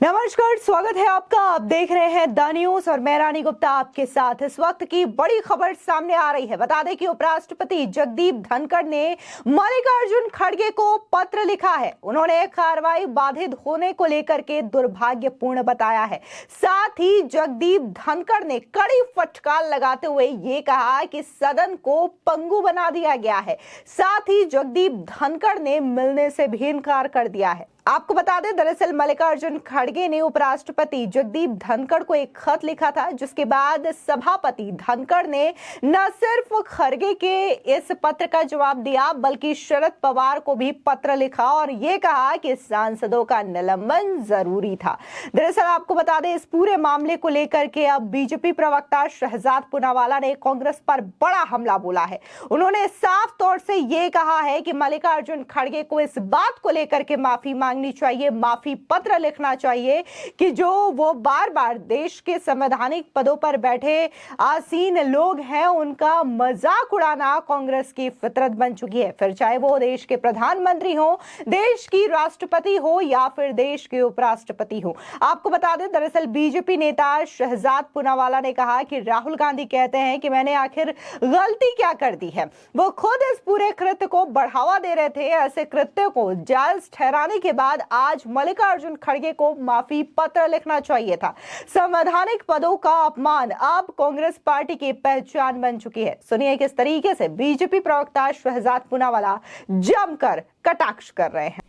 नमस्कार, स्वागत है आपका। आप देख रहे हैं द न्यूज और मैं रानी गुप्ता आपके साथ। इस वक्त की बड़ी खबर सामने आ रही है। बता दें कि उपराष्ट्रपति जगदीप धनखड़ ने मल्लिकार्जुन खड़गे को पत्र लिखा है। उन्होंने कार्रवाई बाधित होने को लेकर के दुर्भाग्यपूर्ण बताया है। साथ ही जगदीप धनखड़ ने कड़ी फटकार लगाते हुए ये कहा कि सदन को पंगु बना दिया गया है। साथ ही जगदीप धनखड़ ने मिलने से भी इनकार कर दिया है। आपको बता दें, दरअसल मल्लिकार्जुन खड़गे ने उपराष्ट्रपति जगदीप धनखड़ को एक खत लिखा था, जिसके बाद सभापति धनखड़ ने न सिर्फ खड़गे के इस पत्र का जवाब दिया बल्कि शरद पवार को भी पत्र लिखा और ये कहा कि सांसदों का निलंबन जरूरी था। दरअसल आपको बता दें, इस पूरे मामले को लेकर के अब बीजेपी प्रवक्ता शहजाद पूनावाला ने कांग्रेस पर बड़ा हमला बोला है। उन्होंने साफ तौर से ये कहा है कि मल्लिकार्जुन खड़गे को इस बात को लेकर के माफी मांगनी चाहिए, माफी पत्र लिखना चाहिए कि जो वो बार बार देश के संवैधानिक पदों पर बैठे आसीन लोग हैं उनका मजाक उड़ाना कांग्रेस की फितरत बन चुकी है। फिर चाहे वो देश के प्रधानमंत्री हो, देश की राष्ट्रपति हो या फिर देश के उपराष्ट्रपति हो। आपको बता दें, दरअसल बीजेपी नेता शहजाद पूनावाला ने कहा कि राहुल गांधी कहते हैं कि मैंने आखिर गलती क्या कर दी है। वो खुद इस पूरे कृत्य को बढ़ावा दे रहे थे। ऐसे कृत्य को जायज ठहराने के बाद आज मल्लिकार्जुन खड़गे को माफी पत्र लिखना चाहिए था। संवैधानिक पदों का अपमान अब कांग्रेस पार्टी की पहचान बन चुकी है। सुनिए किस तरीके से बीजेपी प्रवक्ता शहजाद पूनावाला जमकर कटाक्ष कर रहे हैं।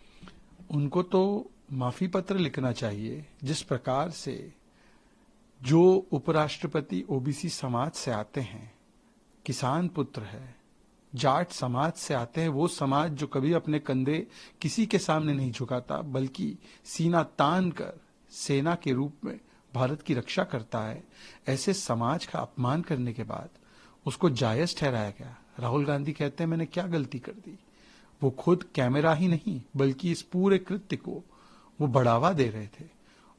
उनको तो माफी पत्र लिखना चाहिए। जिस प्रकार से जो उपराष्ट्रपति ओबीसी समाज से आते हैं, किसान पुत्र है, जाट समाज से आते हैं, वो समाज जो कभी अपने कंधे किसी के सामने नहीं झुकाता बल्कि सीना तान कर सेना के रूप में भारत की रक्षा करता है, ऐसे समाज का अपमान करने के बाद उसको जायज ठहराया गया। राहुल गांधी कहते हैं मैंने क्या गलती कर दी। वो खुद कैमरा ही नहीं बल्कि इस पूरे कृत्य को वो बढ़ावा दे रहे थे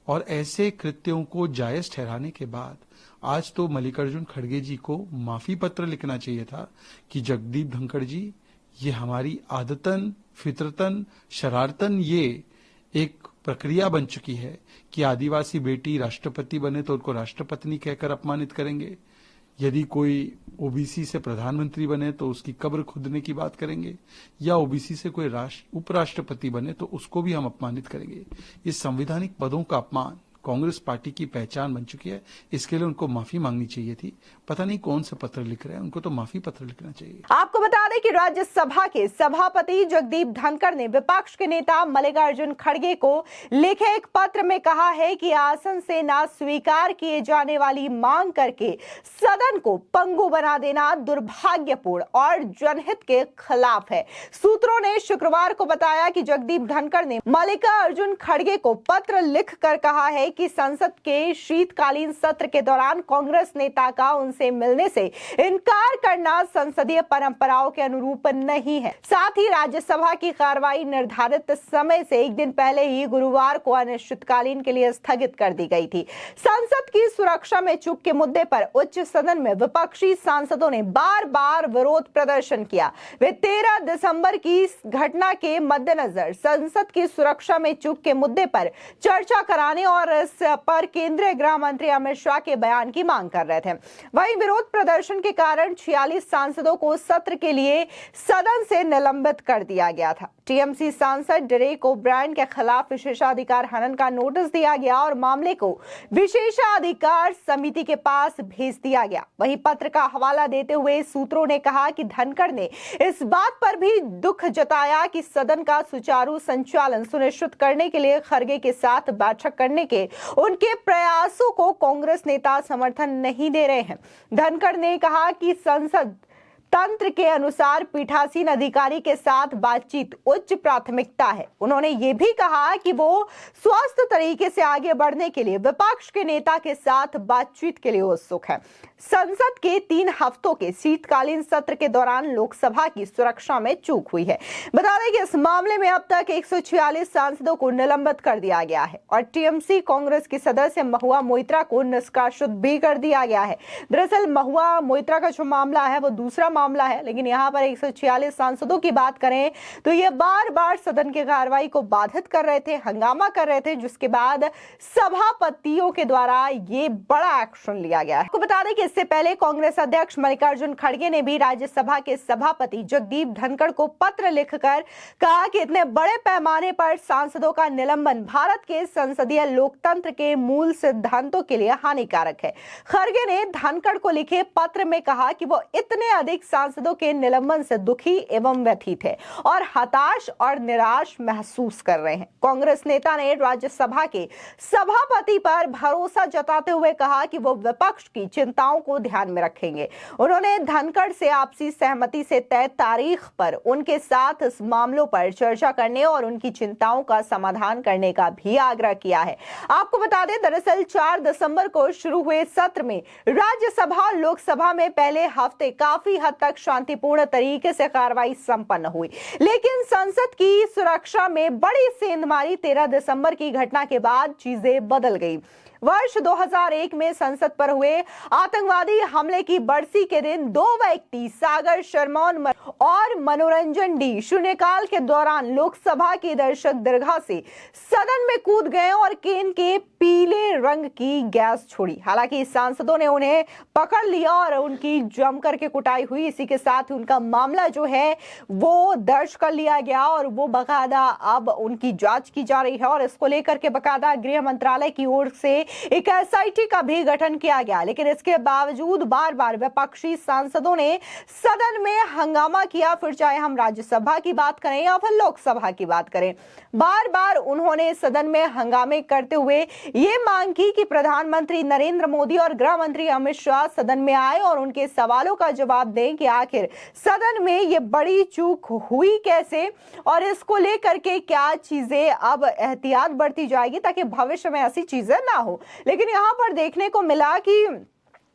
और ऐसे कृत्यों को जायज ठहराने के बाद आज तो मल्लिकार्जुन खड़गे जी को माफी पत्र लिखना चाहिए था कि जगदीप धनखड़ जी, ये हमारी आदतन, फितरतन, शरारतन ये एक प्रक्रिया बन चुकी है कि आदिवासी बेटी राष्ट्रपति बने तो उनको राष्ट्रपत्नी कहकर अपमानित करेंगे, यदि कोई ओबीसी से प्रधानमंत्री बने तो उसकी कब्र खुदने की बात करेंगे, या ओबीसी से कोई उपराष्ट्रपति बने तो उसको भी हम अपमानित करेंगे। ये संवैधानिक पदों का अपमान कांग्रेस पार्टी की पहचान बन चुकी है। इसके लिए उनको माफी मांगनी चाहिए थी। पता नहीं कौन सा पत्र लिख रहे हैं, उनको तो माफी पत्र लिखना चाहिए। आपको बता दें कि राज्यसभा के सभापति जगदीप धनखड़ ने विपक्ष के नेता मल्लिकार्जुन खड़गे को लिखे एक पत्र में कहा है कि आसन से ना स्वीकार किए जाने वाली मांग करके सदन को पंगु बना देना दुर्भाग्यपूर्ण और जनहित के खिलाफ है। सूत्रों ने शुक्रवार को बताया कि जगदीप धनखड़ ने मल्लिकार्जुन खड़गे को पत्र लिखकर कहा है कि संसद के शीतकालीन सत्र के दौरान कांग्रेस नेता का उनसे मिलने से इनकार करना संसदीय परंपराओं के अनुरूप नहीं है। साथ ही राज्यसभा की कार्रवाई निर्धारित समय से एक दिन पहले ही गुरुवार को अनिश्चितकालीन के लिए स्थगित कर दी गई थी। संसद की सुरक्षा में चूक के मुद्दे पर उच्च सदन में विपक्षी सांसदों ने बार बार विरोध प्रदर्शन किया। वे 13 दिसंबर की घटना के मद्देनजर संसद की सुरक्षा में चूक के मुद्दे पर चर्चा कराने और इस पर केंद्रीय गृह मंत्री अमित शाह के बयान की मांग कर रहे थे। वहीं विरोध प्रदर्शन के कारण 46 सांसदों को सत्र के लिए सदन से निलंबित कर दिया गया था। टीएमसी सांसद डेरेक ओब्रायन के खिलाफ विशेषाधिकार हनन का नोटिस दिया गया और मामले को विशेषाधिकार समिति के पास भेज दिया गया। वहीं पत्र का हवाला देते हुए सूत्रों ने कहा कि धनखड़ ने इस बात पर भी दुख जताया कि सदन का सुचारू संचालन सुनिश्चित करने के लिए खड़गे के साथ बैठक करने के उनके प्रयासों को कांग्रेस नेता समर्थन नहीं दे रहे हैं। धनखड़ ने कहा कि संसद तंत्र के अनुसार पीठासीन अधिकारी के साथ बातचीत उच्च प्राथमिकता है। उन्होंने ये भी कहा कि वो स्वस्थ तरीके से आगे बढ़ने के लिए विपक्ष के नेता के साथ बातचीत के लिए उत्सुक है। संसद के 3 हफ्तों के शीतकालीन सत्र के दौरान लोकसभा की सुरक्षा में चूक हुई है। बता दें कि इस मामले में अब तक 146 सांसदों को निलंबित कर दिया गया है और टीएमसी कांग्रेस की सदस्य महुआ मोइत्रा को निष्कासित भी कर दिया गया है। दरअसल महुआ मोइत्रा का जो मामला है वो दूसरा मामला है। लेकिन यहाँ पर 146 सांसदों की बात करें तो ये बार बार सदन की कार्रवाई को बाधित कर रहे थे, हंगामा कर रहे थे, जिसके बाद सभापतियों के द्वारा ये बड़ा एक्शन लिया गया है। आपको बता दें कि इससे पहले कांग्रेस अध्यक्ष मल्लिकार्जुन खड़गे ने भी राज्यसभा के सभापति जगदीप धनखड़ को पत्र लिखकर कहा कि इतने बड़े पैमाने पर सांसदों का निलंबन भारत के संसदीय लोकतंत्र के मूल सिद्धांतों के लिए हानिकारक है। खड़गे ने धनखड़ को लिखे पत्र में कहा कि वो इतने अधिक सांसदों के निलंबन से दुखी एवं व्यथित है और हताश और निराश महसूस कर रहे हैं। कांग्रेस नेता ने राज्यसभा के सभापति पर भरोसा जताते हुए कहा कि वो विपक्ष की चिंताओं को ध्यान में रखेंगे। उन्होंने धनखड़ से आपसी सहमति से तय तारीख पर उनके साथ इस मामलों पर चर्चा करने और उनकी चिंताओं का समाधान करने का भी आग्रह किया है। आपको बता दें, दरअसल 4 दिसंबर को शुरू हुए सत्र में राज्यसभा लोकसभा में पहले हफ्ते काफी हद तक शांतिपूर्ण तरीके से कार्रवाई संपन्न हुई, लेकिन संसद की सुरक्षा में बड़ी सेंधमारी 13 दिसंबर की घटना के बाद चीजें बदल गई। वर्ष 2001 में संसद पर हुए आतंकवादी हमले की बरसी के दिन 2 व्यक्ति सागर शर्मा और मनोरंजन डी शून्यकाल के दौरान लोकसभा की दर्शक दीर्घा से सदन में कूद गए और केन के पीले रंग की गैस छोड़ी। हालांकि सांसदों ने उन्हें पकड़ लिया और उनकी जम करके कुटाई हुई। इसी के साथ उनका मामला जो है वो दर्ज कर लिया गया और वो बकायदा अब उनकी जांच की जा रही है और इसको लेकर के बकायदा गृह मंत्रालय की ओर से एक एसआईटी का भी गठन किया गया। लेकिन इसके बावजूद बार बार विपक्षी सांसदों ने सदन में हंगामा किया, फिर चाहे हम राज्यसभा की बात करें या फिर लोकसभा की बात करें। बार बार उन्होंने सदन में हंगामे करते हुए ये मांग की कि प्रधानमंत्री नरेंद्र मोदी और गृह मंत्री अमित शाह सदन में आए और उनके सवालों का जवाब दें कि आखिर सदन में ये बड़ी चूक हुई कैसे और इसको लेकर के क्या चीजें अब एहतियात बरती जाएगी ताकि भविष्य में ऐसी चीजें ना हो। लेकिन यहां पर देखने को मिला कि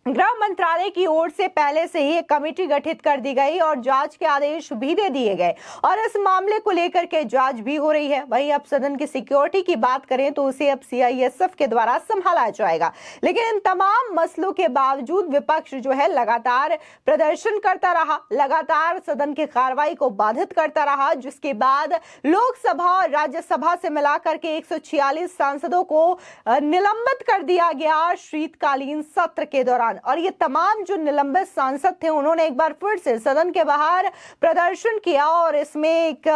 गृह मंत्रालय की ओर से पहले से ही एक कमेटी गठित कर दी गई और जांच के आदेश भी दे दिए गए और इस मामले को लेकर के जांच भी हो रही है। वहीं अब सदन की सिक्योरिटी की बात करें तो उसे अब सीआईएसएफ के द्वारा संभाला जाएगा। लेकिन इन तमाम मसलों के बावजूद विपक्ष जो है लगातार प्रदर्शन करता रहा, लगातार सदन की कार्रवाई को बाधित करता रहा, जिसके बाद लोकसभा और राज्यसभा से मिलाकर के 146 सांसदों को निलंबित कर दिया गया शीतकालीन सत्र के दौरान। और ये तमाम जो निलंबित सांसद थे उन्होंने एक बार फिर से सदन के बाहर प्रदर्शन किया और इसमें एक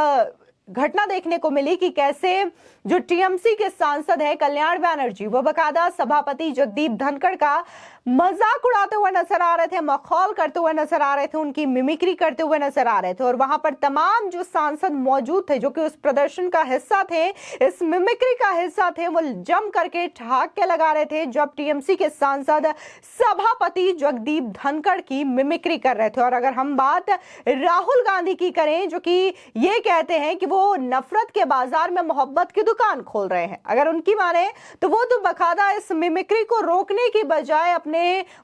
घटना देखने को मिली कि कैसे जो टीएमसी के सांसद है कल्याण बैनर्जी वो बकायदा सभापति जगदीप धनखड़ का मजाक उड़ाते हुए नजर आ रहे थे, मखौल करते हुए नजर आ रहे थे, उनकी मिमिक्री करते हुए नजर आ रहे थे। और वहां पर तमाम जो सांसद मौजूद थे जो कि उस प्रदर्शन का हिस्सा थे, इस मिमिक्री का हिस्सा थे, वो जम करके ठहाके लगा रहे थे जब टीएमसी के सांसद सभापति जगदीप धनखड़ की मिमिक्री कर रहे थे। और अगर हम बात राहुल गांधी की करें जो कि ये कहते हैं कि वो नफरत के बाजार में मोहब्बत की दुकान खोल रहे हैं, अगर उनकी माने तो वो तो बकायदा इस मिमिक्री को रोकने की बजाय अपने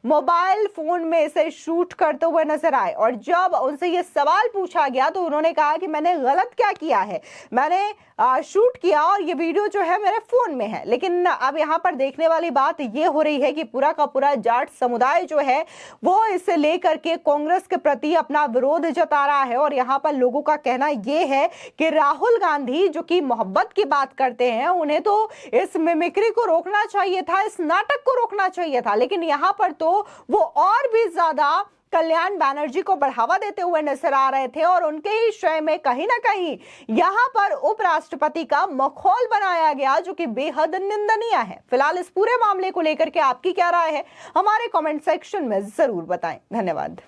मोबाइल फोन में इसे शूट करते हुए नजर आए। और जब उनसे ये सवाल पूछा गया तो उन्होंने कहा कि मैंने गलत क्या किया है, मैंने शूट किया और ये वीडियो जो है मेरे फोन में है। लेकिन अब यहाँ पर देखने वाली बात ये हो रही है कि पूरा का पूरा जाट समुदाय जो है वो इसे लेकर के कांग्रेस के प्रति अपना विरोध जता रहा है। और यहाँ पर लोगों का कहना ये है कि राहुल गांधी जो कि मोहब्बत की बात करते हैं, उन्हें तो इस मिमिक्री को रोकना चाहिए था, इस नाटक को रोकना चाहिए था। लेकिन यहाँ पर तो वो और भी ज्यादा कल्याण बैनर्जी को बढ़ावा देते हुए नजर आ रहे थे और उनके ही शय में कहीं ना कहीं यहां पर उपराष्ट्रपति का मखौल बनाया गया जो कि बेहद निंदनीय है। फिलहाल इस पूरे मामले को लेकर के आपकी क्या राय है, हमारे कमेंट सेक्शन में जरूर बताएं। धन्यवाद।